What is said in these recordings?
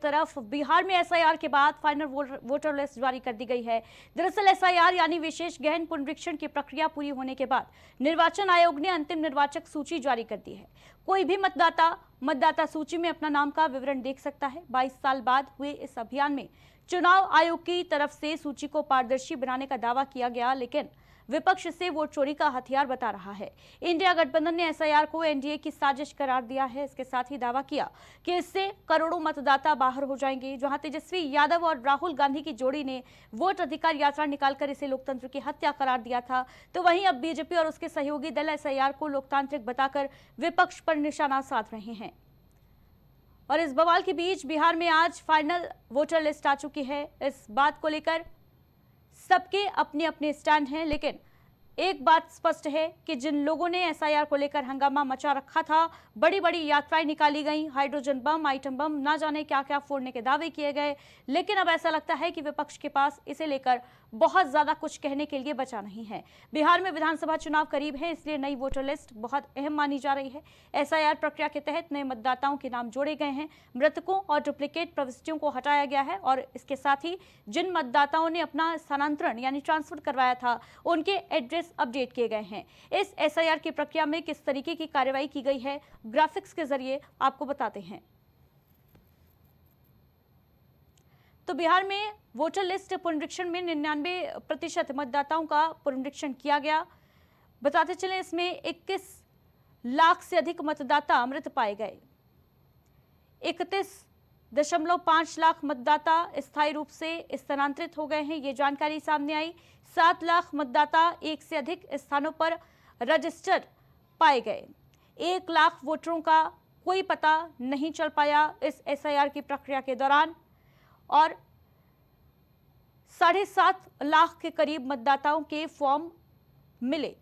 तरफ बिहार में एसआईआर के बाद फाइनल वोटर लिस्ट जारी कर दी गई है। दरअसल एसआईआर यानी विशेष गहन पुनरीक्षण की प्रक्रिया पूरी होने के बाद निर्वाचन आयोग ने अंतिम निर्वाचक सूची जारी कर दी है। कोई भी मतदाता सूची में अपना नाम का विवरण देख सकता है। 22 साल बाद हुए इस अभियान में चुनाव आयोग की तरफ से सूची को पारदर्शी बनाने का दावा किया गया, लेकिन विपक्ष इसे वोट चोरी का हथियार बता रहा है। इंडिया गठबंधन ने एसआईआर को एनडीए की साजिश करार दिया है। इसके साथ ही दावा किया कि इससे करोड़ों मतदाता बाहर हो जाएंगे। जहां तेजस्वी यादव और राहुल गांधी की जोड़ी ने वोट अधिकार यात्रा निकालकर इसे लोकतंत्र की हत्या करार दिया था, तो वहीं अब बीजेपी और उसके सहयोगी दल एसआईआर को लोकतांत्रिक बताकर विपक्ष पर निशाना साध रहे हैं। और इस बवाल के बीच बिहार में आज फाइनल वोटर लिस्ट आ चुकी है। इस बात को लेकर सबके अपने अपने स्टैंड हैं, लेकिन एक बात स्पष्ट है कि जिन लोगों ने एसआईआर को लेकर हंगामा मचा रखा था, बड़ी बड़ी यात्राएं निकाली गई, हाइड्रोजन बम, आइटम बम, ना जाने क्या क्या फोड़ने के दावे किए गए, लेकिन अब ऐसा लगता है कि विपक्ष के पास इसे लेकर बहुत ज्यादा कुछ कहने के लिए बचा नहीं है। बिहार में विधानसभा चुनाव करीब है, इसलिए नई वोटर लिस्ट बहुत अहम मानी जा रही है। एसआईआर प्रक्रिया के तहत नए मतदाताओं के नाम जोड़े गए हैं, मृतकों और डुप्लीकेट प्रविष्टियों को हटाया गया है और इसके साथ ही जिन मतदाताओं ने अपना स्थानांतरण यानी ट्रांसफर करवाया था, उनके एड्रेस अपडेट किए गए हैं। इस एसआईआर की प्रक्रिया में किस तरीके की कार्रवाई की गई है, ग्राफिक्स के जरिए आपको बताते हैं। तो बिहार में वोटर लिस्ट पुनरीक्षण में 99% मतदाताओं का पुनरीक्षण किया गया। बताते चले, इसमें 21 लाख से अधिक मतदाता मृत पाए गए। 31.5 लाख मतदाता स्थायी रूप से स्थानांतरित हो गए हैं, ये जानकारी सामने आई। 7 लाख मतदाता एक से अधिक स्थानों पर रजिस्टर्ड पाए गए। 1 लाख वोटरों का कोई पता नहीं चल पाया इस एसआईआर की प्रक्रिया के दौरान और 7.5 लाख के करीब मतदाताओं के फॉर्म मिले।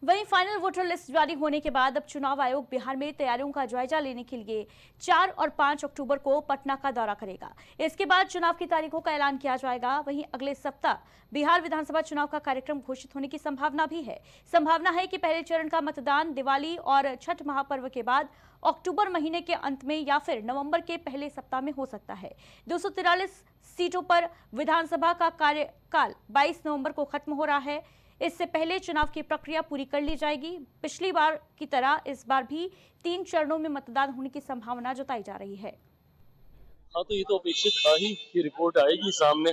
वहीं फाइनल वोटर लिस्ट जारी होने के बाद अब चुनाव आयोग बिहार में तैयारियों का जायजा लेने के लिए 4 और 5 अक्टूबर को पटना का दौरा करेगा। इसके बाद चुनाव की तारीखों का ऐलान किया जाएगा। वहीं अगले सप्ताह बिहार विधानसभा चुनाव का कार्यक्रम घोषित होने की संभावना भी है। संभावना है कि पहले चरण का मतदान दिवाली और छठ महापर्व के बाद अक्टूबर महीने के अंत में या फिर नवंबर के पहले सप्ताह में हो सकता है। 243 सीटों पर विधानसभा का कार्यकाल 22 नवंबर को खत्म हो रहा है। इससे पहले चुनाव की प्रक्रिया पूरी कर ली जाएगी। पिछली बार की तरह इस बार भी 3 चरणों में मतदान होने की संभावना जताई जा रही है। हाँ, तो ये तो अपेक्षित था ही कि रिपोर्ट आएगी सामने।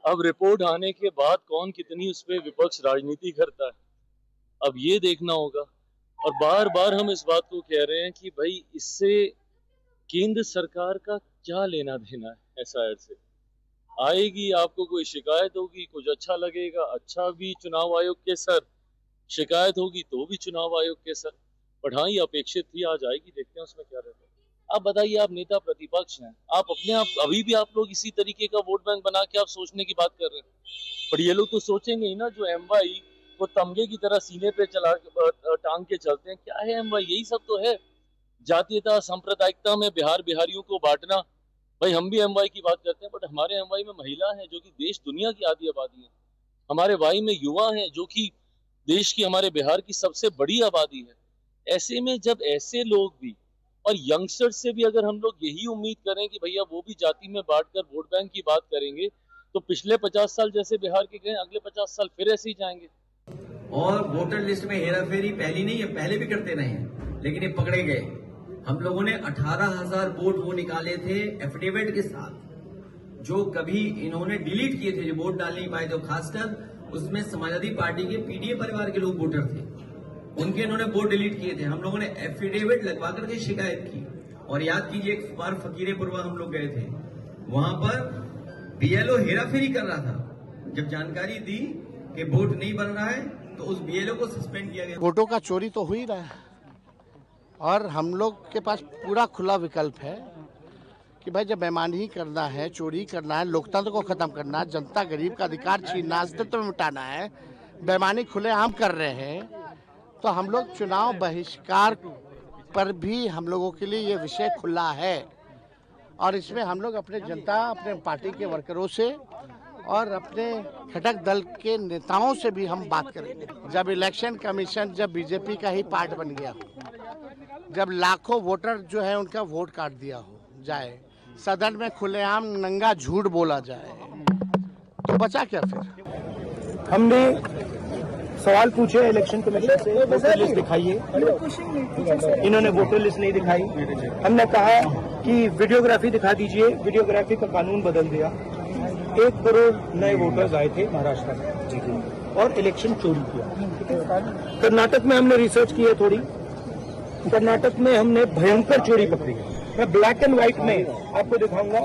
अब रिपोर्ट आने के बाद कौन कितनी उस पर विपक्ष राजनीति करता है, अब ये देखना होगा। और बार बार हम इस बात को कह रहे हैं कि भाई इससे केंद्र सरकार का क्या लेना देना है। एसआईआर से आएगी, आपको कोई शिकायत होगी, कुछ अच्छा लगेगा, अच्छा भी चुनाव आयोग के सर, शिकायत होगी तो भी चुनाव आयोग के सर। बट हाँ, ये अपेक्षित थी, आज आएगी, देखते हैं उसमें क्या रहता है। आप बताइए, आप नेता प्रतिपक्ष हैं, आप अपने आप अभी भी आप लोग इसी तरीके का वोट बैंक बना के आप सोचने की बात कर रहे हैं। पर ये लोग तो सोचेंगे ही ना, जो एमवाई वो तमगे की तरह सीने पे चला टांग के चलते हैं। क्या है एमवाई? यही सब तो है, जातीयता सांप्रदायिकता में बिहारियों को बांटना। भाई हम भी एमवाई की बात करते हैं, बट हमारे एमवाई में महिला है जो कि देश दुनिया की आधी आबादी है। हमारे वाई में युवा हैं जो कि देश की, हमारे बिहार की सबसे बड़ी आबादी है। ऐसे में जब ऐसे लोग भी और यंगस्टर्स से भी अगर हम लोग यही उम्मीद करें कि भैया वो भी जाति में बांटकर वोट बैंक की बात करेंगे, तो पिछले 50 साल जैसे बिहार के गए, अगले 50 साल फिर ऐसे ही जाएंगे। और वोटर लिस्ट में हेराफेरी पहली नहीं है, पहले भी करते रहे हैं, लेकिन ये पकड़े गए। हम लोगों ने 18,000 वोट वो निकाले थे एफिडेविट के साथ, जो कभी इन्होंने डिलीट किए थे, जो वोट डाल नहीं पाए, जो खासकर उसमें समाजवादी पार्टी के पीडीए परिवार के लोग वोटर थे, उनके इन्होंने वोट डिलीट किए थे। हम लोगों ने एफिडेविट लगवा करके शिकायत की। और याद कीजिए, एक बार फकीरेपुरवा हम लोग गए थे, वहां पर बीएलओ हेराफेरी कर रहा था। जब जानकारी दी कि वोट नहीं बन रहा है, तो उस बीएलओ को सस्पेंड किया गया। वोटों का चोरी तो हो ही रहा है और हम लोग के पास पूरा खुला विकल्प है कि भाई जब बेईमानी करना है, चोरी करना है, लोकतंत्र को खत्म करना है, जनता गरीब का अधिकार छीनना, अस्तित्व मिटाना है, बेईमानी खुलेआम कर रहे हैं, तो हम लोग चुनाव बहिष्कार पर भी हम लोगों के लिए ये विषय खुला है। और इसमें हम लोग अपने जनता, अपने पार्टी के वर्करों से और अपने घटक दल के नेताओं से भी हम बात करेंगे। जब इलेक्शन कमीशन जब बीजेपी का ही पार्ट बन गया हो, जब लाखों वोटर जो है उनका वोट काट दिया हो जाए, सदन में खुलेआम नंगा झूठ बोला जाए, तो बचा क्या फिर? हमने सवाल पूछे इलेक्शन कमीशन से, वोटर लिस्ट दिखाइए, इन्होंने वोटर लिस्ट नहीं दिखाई। हमने कहा कि वीडियोग्राफी दिखा दीजिए, वीडियोग्राफी का कानून बदल दिया। 1 करोड़ नए वोटर्स आए थे महाराष्ट्र में और इलेक्शन चोरी किया। कर्नाटक में हमने रिसर्च की है थोड़ी, कर्नाटक में हमने भयंकर चोरी पकड़ी है। मैं ब्लैक एंड व्हाइट में आपको दिखाऊंगा